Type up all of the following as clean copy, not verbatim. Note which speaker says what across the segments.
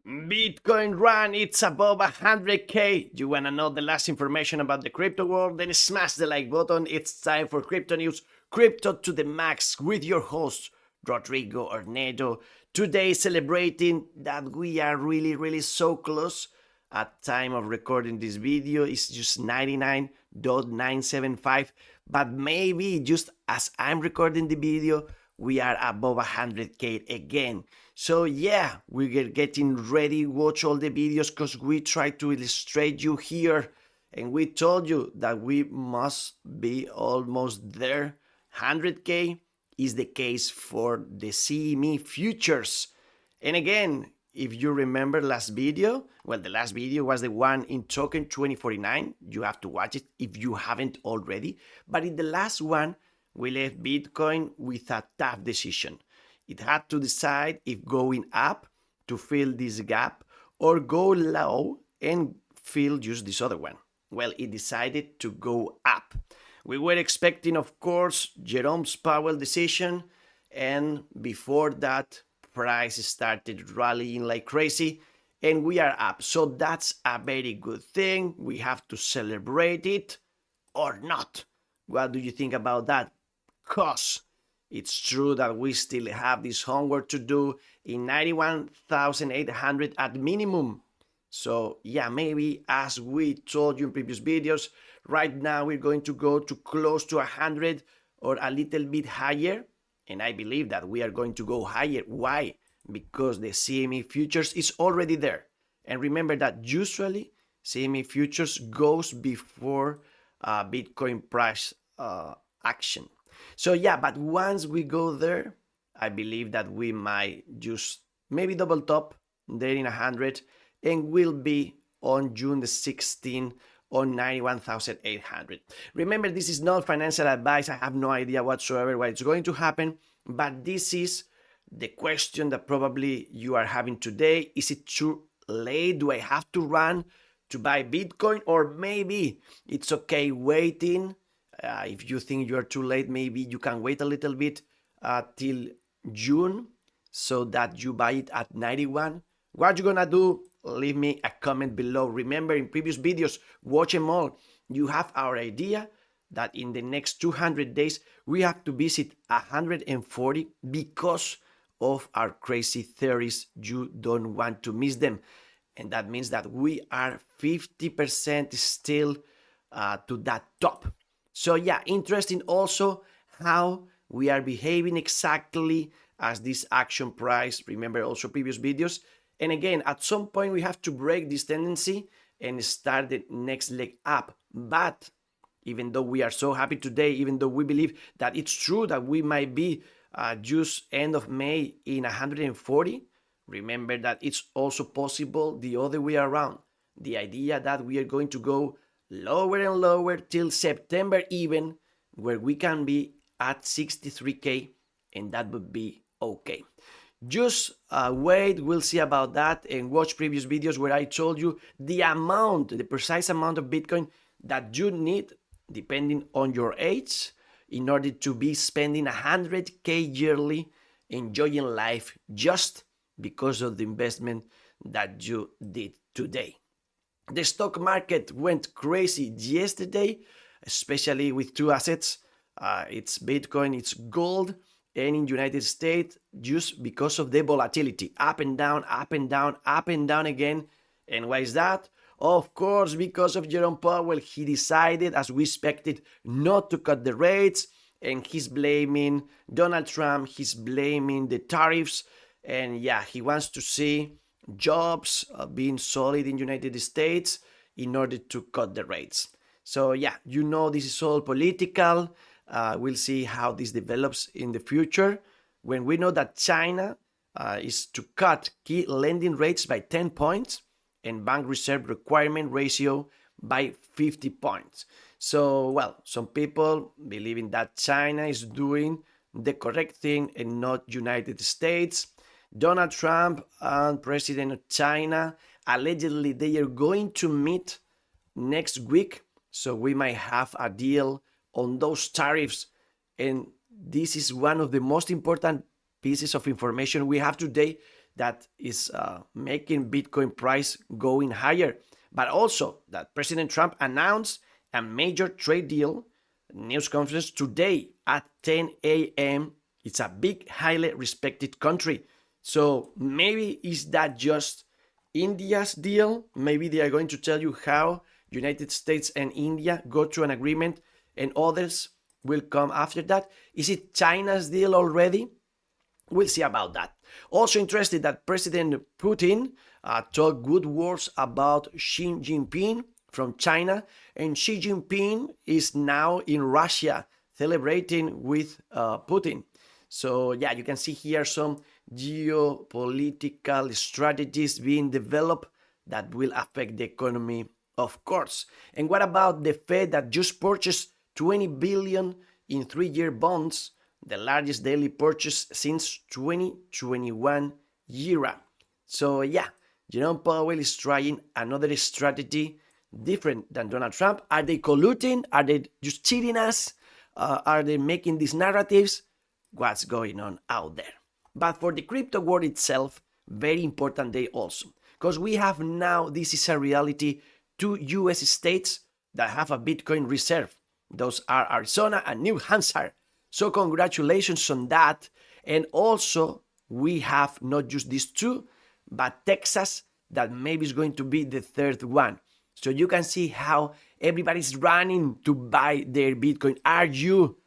Speaker 1: Bitcoin run, it's above 100K. You wanna know the last information about the crypto world? Then smash the like button. It's time for Crypto News, Crypto to the Max with your host, Rodrigo Ornedo. Today celebrating that we are really so close. At time of recording this video, it's just 99.975, but maybe just as I'm recording the video, we are above 100K again. So yeah, we're getting ready. Watch all the videos because we try to illustrate you here, and we told you that we must be almost there. 100K is the case for the CME futures. And again, if you remember last video, well, the last video was the one in token 2049. You have to watch it if you haven't already. But in the last one, we left Bitcoin with a tough decision. It had to decide if going up to fill this gap or go low and fill just this other one. Well, it decided to go up. We were expecting, of course, Jerome Powell's decision, and before that, price started rallying like crazy, and we are up. So that's a very good thing. We have to celebrate it or not. What do you think about that? Because it's true that we still have this homework to do in 91,800 at minimum. So yeah, maybe as we told you in previous videos, right now we're going to go to close to 100 or a little bit higher. And I believe that we are going to go higher. Why? Because the CME futures is already there. And remember that usually CME futures goes before Bitcoin price action. So yeah, but once we go there, I believe that we might just maybe double top there in 100 and will be on June the 16th on 91,800. Remember, this is not financial advice. I have no idea whatsoever what is going to happen, but this is the question that probably you are having today. Is it too late? Do I have to run to buy Bitcoin? Or maybe it's okay waiting. If you think you're too late, maybe you can wait a little bit till June so that you buy it at 91. What you gonna do? Leave me a comment below. Remember, in previous videos, watch them all. You have our idea that in the next 200 days, we have to visit 140 because of our crazy theories. You don't want to miss them. And that means that we are 50% still to that top. So yeah, interesting also how we are behaving exactly as this action price. Remember also previous videos. And again, at some point we have to break this tendency and start the next leg up. But even though we are so happy today, even though we believe that it's true that we might be just end of May in 140, remember that it's also possible the other way around. The idea that we are going to go lower and lower till September even, where we can be at 63K, and that would be okay. Just wait, we'll see about that, and watch previous videos where I told you the precise amount of Bitcoin that you need depending on your age in order to be spending 100K yearly enjoying life just because of the investment that you did today. The stock market went crazy yesterday, especially with two assets. It's Bitcoin, it's gold, and in United States, just because of the volatility, up and down, up and down, up and down again. And why is that? Of course, because of Jerome Powell. He decided, as we expected, not to cut the rates, and he's blaming Donald Trump, he's blaming the tariffs, and yeah, he wants to see jobs being solid in United States in order to cut the rates. So yeah, you know this is all political. We'll see how this develops in the future. When we know that China is to cut key lending rates by 10 points and bank reserve requirement ratio by 50 points. So, well, some people believing that China is doing the correct thing and not United States. Donald Trump and President of China, allegedly they are going to meet next week. So we might have a deal on those tariffs. And this is one of the most important pieces of information we have today, that is making Bitcoin price going higher, but also that President Trump announced a major trade deal. News conference today at 10 a.m. It's a big, highly respected country. So maybe is that just India's deal? Maybe they are going to tell you how United States and India go to an agreement and others will come after that. Is it China's deal already? We'll see about that. Also interested that President Putin talked good words about Xi Jinping from China, and Xi Jinping is now in Russia celebrating with Putin. So yeah, you can see here some geopolitical strategies being developed that will affect the economy, of course. And what about the Fed that just purchased 20 billion in 3-year bonds, the largest daily purchase since 2021 era? So yeah, Jerome Powell is trying another strategy different than Donald Trump. Are they colluding? Are they just cheating us? Are they making these narratives? What's going on out there? But for the crypto world itself, very important day also, because we have now, this is a reality, 2 US states that have a Bitcoin reserve. Those are Arizona and New Hampshire. So congratulations on that. And also we have not just these two, but Texas, that maybe is going to be the third one. So you can see how everybody's running to buy their Bitcoin. Are you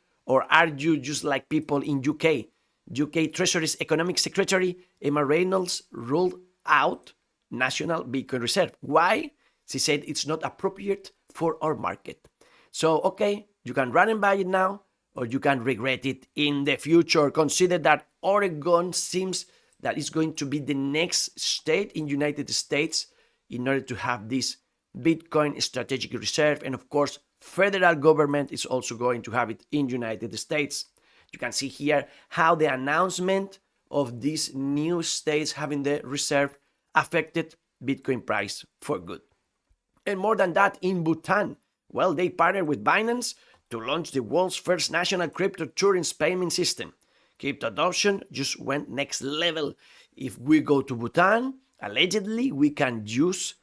Speaker 1: just like people in UK? UK Treasury's Economic Secretary Emma Reynolds ruled out National Bitcoin Reserve. Why? She said it's not appropriate for our market. So, okay, you can run and buy it now, or you can regret it in the future. Consider that Oregon seems that it's going to be the next state in United States in order to have this Bitcoin strategic reserve. And of course, federal government is also going to have it in United States. You can see here how the announcement of these new states having the reserve affected Bitcoin price for good. And more than that, in Bhutan, well, they partnered with Binance to launch the world's first national cryptocurrency payment system. Crypto adoption just went next level. If we go to Bhutan, allegedly, we can use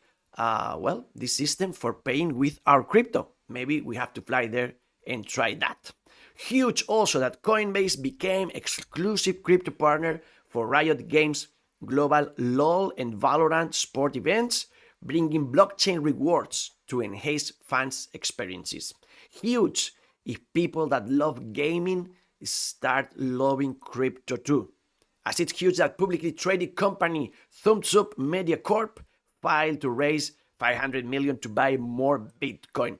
Speaker 1: this system for paying with our crypto. Maybe we have to fly there and try that. Huge also that Coinbase became exclusive crypto partner for Riot Games global LoL and Valorant sport events, bringing blockchain rewards to enhance fans' experiences. Huge if people that love gaming start loving crypto too. As it's huge that publicly traded company Thumbs Up Media Corp filed to raise $500 million to buy more Bitcoin.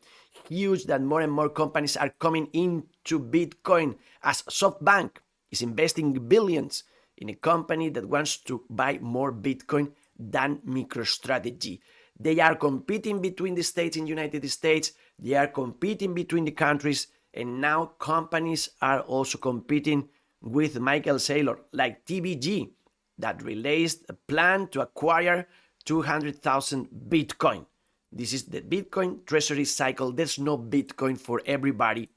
Speaker 1: Huge that more and more companies are coming into Bitcoin, as SoftBank is investing billions in a company that wants to buy more Bitcoin than MicroStrategy. They are competing between the states in the United States. They are competing between the countries. And now companies are also competing with Michael Saylor, like TBG, that released a plan to acquire 200,000 Bitcoin. This is the Bitcoin treasury cycle. There's no Bitcoin for everybody.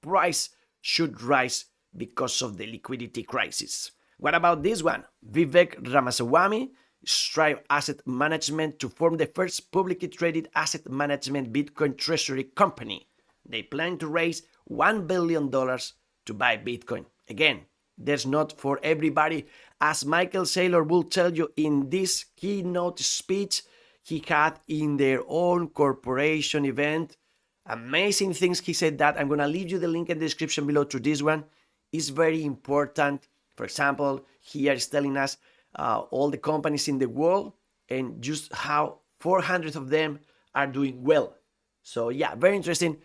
Speaker 1: Price should rise because of the liquidity crisis. What about this one? Vivek Ramaswamy, Strive Asset Management to form the first publicly traded asset management Bitcoin treasury company. They plan to raise $1 billion to buy Bitcoin. Again, there's not for everybody. As Michael Saylor will tell you in this keynote speech he had in their own corporation event. Amazing things he said that. I'm going to leave you the link in the description below to this one. It's very important. For example, here is telling us all the companies in the world and just how 400 of them are doing well. So yeah, very interesting.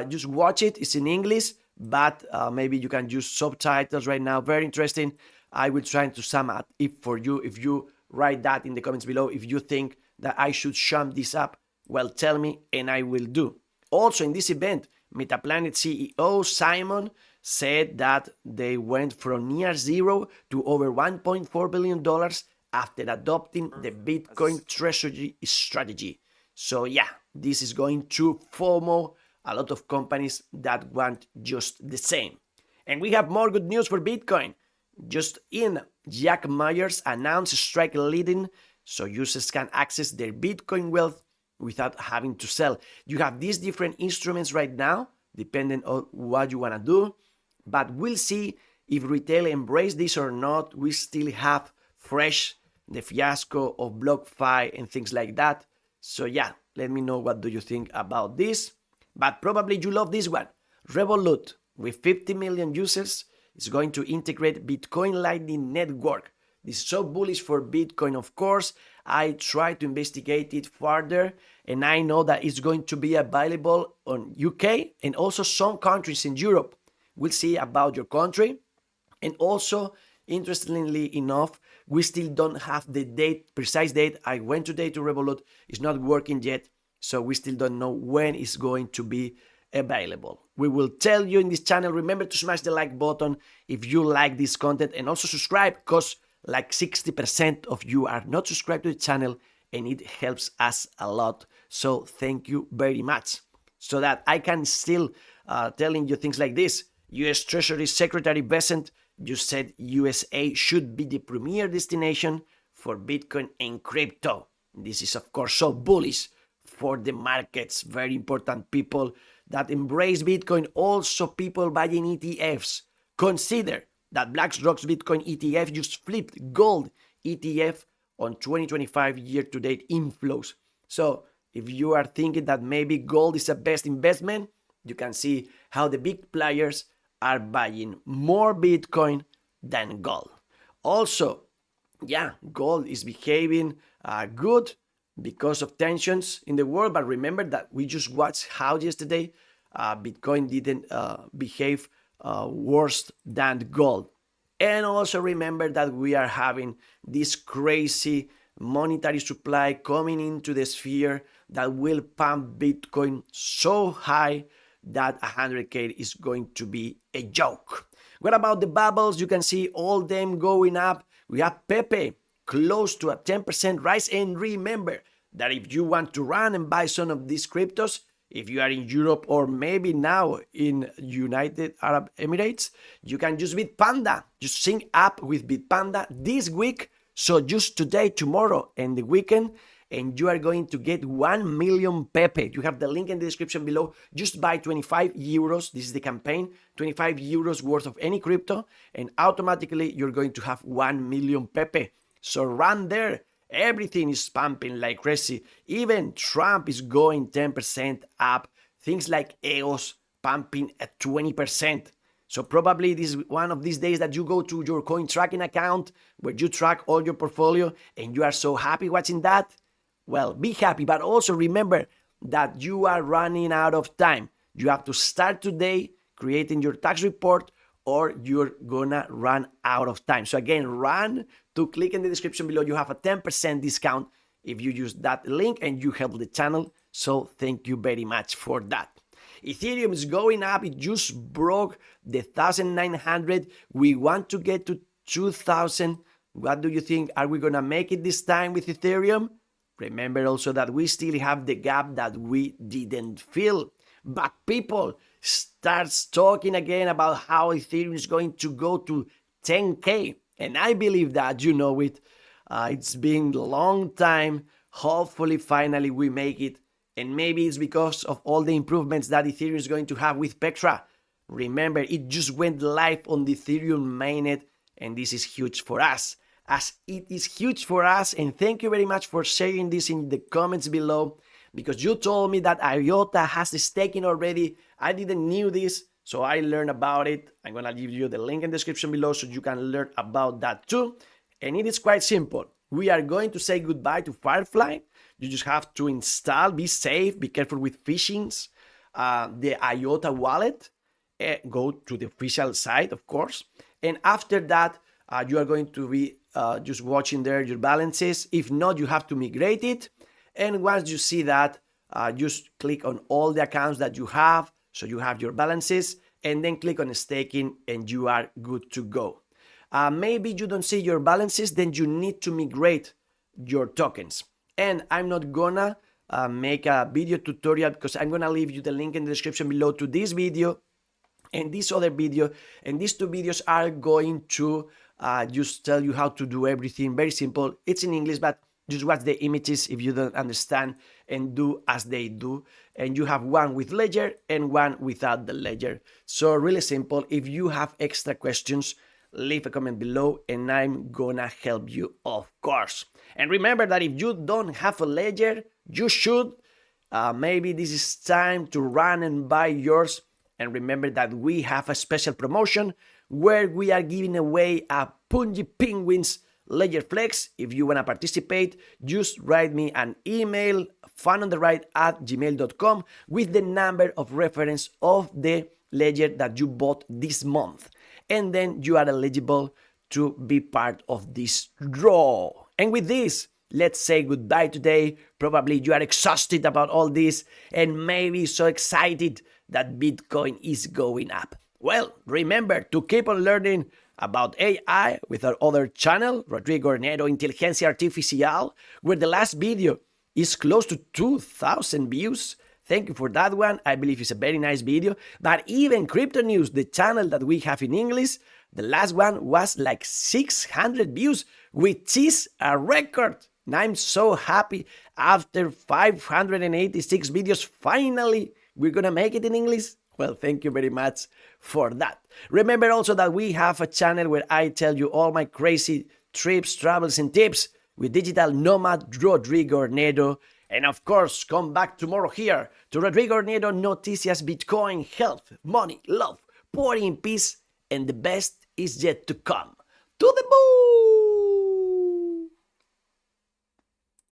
Speaker 1: Just watch it. It's in English, but maybe you can use subtitles right now. Very interesting. I will try to sum up it for you. If you write that in the comments below, if you think that I should sum this up, well, tell me and I will do. Also in this event, Metaplanet CEO Simon said that they went from near zero to over $1.4 billion after adopting the Bitcoin treasury strategy. So yeah, this is going to FOMO a lot of companies that want just the same. And we have more good news for Bitcoin. just in, Jack Myers announced strike leading so users can access their Bitcoin wealth without having to sell. You have these different instruments right now, depending on what you want to do, but we'll see if retail embrace this or not. We still have fresh the fiasco of BlockFi and things like that. So yeah, let me know what do you think about this. But probably you love this one. Revolut, with 50 million users, is going to integrate Bitcoin Lightning Network. This is so bullish for Bitcoin, of course. I tried to investigate it further, and I know that it's going to be available on UK and also some countries in Europe. We'll see about your country. And also, interestingly enough, we still don't have the date, precise date. I went today to Revolut. It's not working yet, so we still don't know when it's going to be available. We will tell you in this channel. Remember to smash the like button if you like this content, and also subscribe, because like 60% of you are not subscribed to the channel, and it helps us a lot. So thank you very much. So that I can still telling you things like this. U.S. Treasury Secretary Bessent just said USA should be the premier destination for Bitcoin and crypto. This is, of course, so bullish for the markets. Very important people that embrace Bitcoin. Also, people buying ETFs. Consider that BlackRock's Bitcoin ETF just flipped gold ETF on 2025 year-to-date inflows. So if you are thinking that maybe gold is the best investment, you can see how the big players are buying more Bitcoin than gold. Also, yeah, gold is behaving good because of tensions in the world. But remember that we just watched how yesterday Bitcoin didn't behave worse than gold. And also remember that we are having this crazy monetary supply coming into the sphere that will pump Bitcoin so high that 100K is going to be a joke. What about the bubbles? You can see all them going up. We have PEPE close to a 10% rise. And remember that if you want to run and buy some of these cryptos, if you are in Europe or maybe now in United Arab Emirates, you can use Bitpanda. Just sync up with Bitpanda this week. So just today, tomorrow, and the weekend, and you are going to get 1 million PEPE. You have the link in the description below. Just buy 25 euros. This is the campaign. 25 euros worth of any crypto, and automatically you're going to have 1 million PEPE. So run there. Everything is pumping like crazy. Even Trump is going 10% up. Things like EOS pumping at 20%. So probably this is one of these days that you go to your coin tracking account where you track all your portfolio and you are so happy watching that. Well, be happy, but also remember that you are running out of time. You have to start today creating your tax report, or you're gonna run out of time. So again, run to click in the description below. You have a 10% discount if you use that link, and you help the channel. So thank you very much for that. Ethereum is going up. It just broke the 1,900. We want to get to 2,000. What do you think? Are we gonna make it this time with Ethereum? Remember also that we still have the gap that we didn't fill. But people starts talking again about how Ethereum is going to go to 10K. And I believe that, you know it. It's been a long time. Hopefully, finally, we make it. And maybe it's because of all the improvements that Ethereum is going to have with Petra. Remember, it just went live on the Ethereum mainnet, and this is huge for us. As it is huge for us, and thank you very much for sharing this in the comments below, because you told me that IOTA has the staking already. I didn't knew this, so I learned about it. I'm gonna leave you the link in the description below so you can learn about that too. And it is quite simple. We are going to say goodbye to Firefly. You just have to install, be safe, be careful with phishings, the IOTA wallet, go to the official site, of course. And after that, you are going to be just watching there your balances. If not, you have to migrate it. And once you see that, just click on all the accounts that you have, so you have your balances, and then click on staking, and you are good to go. Maybe you don't see your balances, then you need to migrate your tokens. And I'm not gonna make a video tutorial, because I'm gonna leave you the link in the description below to this video And this other video, and these two videos are going to just tell you how to do everything. Very simple. It's in English, but just watch the images if you don't understand and do as they do. And you have one with ledger and one without the ledger. So really simple. If you have extra questions, leave a comment below and I'm gonna help you, of course. And remember that if you don't have a ledger, you should. Maybe this is time to run and buy yours. And remember that we have a special promotion where we are giving away a Punji Penguins Ledger Flex. If you want to participate, just write me an email, funontheright@gmail.com, with the number of reference of the ledger that you bought this month. And then you are eligible to be part of this draw. And with this, let's say goodbye today. Probably you are exhausted about all this and maybe so excited that Bitcoin is going up. Well, remember to keep on learning about AI with our other channel, Rodrigo Ornedo Inteligencia Artificial, where the last video is close to 2,000 views. Thank you for that one. I believe it's a very nice video. But even CryptoNews, the channel that we have in English, the last one was like 600 views, which is a record. And I'm so happy after 586 videos, finally, we're gonna make it in English. Well, thank you very much for that. Remember also that we have a channel where I tell you all my crazy trips, travels, and tips with digital nomad Rodrigo Ornedo. And of course, come back tomorrow here to Rodrigo Ornedo Noticias Bitcoin, health, money, love, power in peace, and the best is yet to come. To the moon!